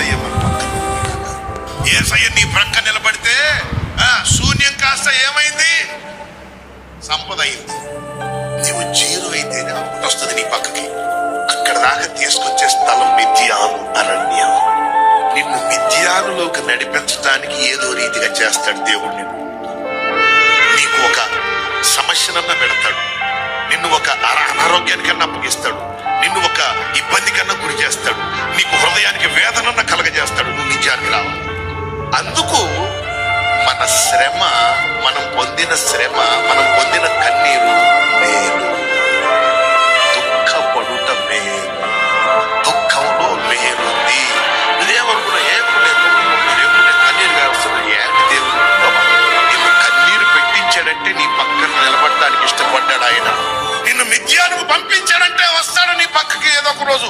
యేసయ్య మన పక్కన, యేసయ్య నీ ప్రక్క నిలబడితే శూన్యం కాస్త ఏమైంది? సంపద అయింది. నీవు జీరో అయితేనే అప్పుడు వస్తుంది నీ పక్కకి. అక్కడ దాకా తీసుకొచ్చే స్థలం మిథ్యాను అరణ్యం. నిన్ను మిథ్యానులోకి నడిపించడానికి ఏదో రీతిగా చేస్తాడు దేవుడు. నీకు ఒక సమస్యనన్నా పెడతాడు, నిన్ను ఒక అనారోగ్యానికన్నా అప్పగిస్తాడు, నిన్ను ఒక ఇబ్బంది కన్నా గురి చేస్తాడు, నీకు హృదయానికి వేదనన్నా కలగజేస్తాడు. నువ్వు నిజానికి రావాలి. అందుకు మన శ్రమ, మనం పొందిన శ్రమ, మనం పొందిన కన్నీరు మేలు. దుఃఖపడుట మేలు, దుఃఖంలో మేలుంది. నువ్వేమనుకున్నా నేను కన్నీరు కాస్తున్నా ఏంటి? దేవుడు నిన్ను కన్నీరు పెట్టించాడంటే నీ పక్కన నిలబడటానికి ఇష్టపడ్డాడు ఆయన. నిన్ను మిథ్యానికి పంపించాడంటే వస్తాడు నీ పక్కకి ఏదో ఒక రోజు.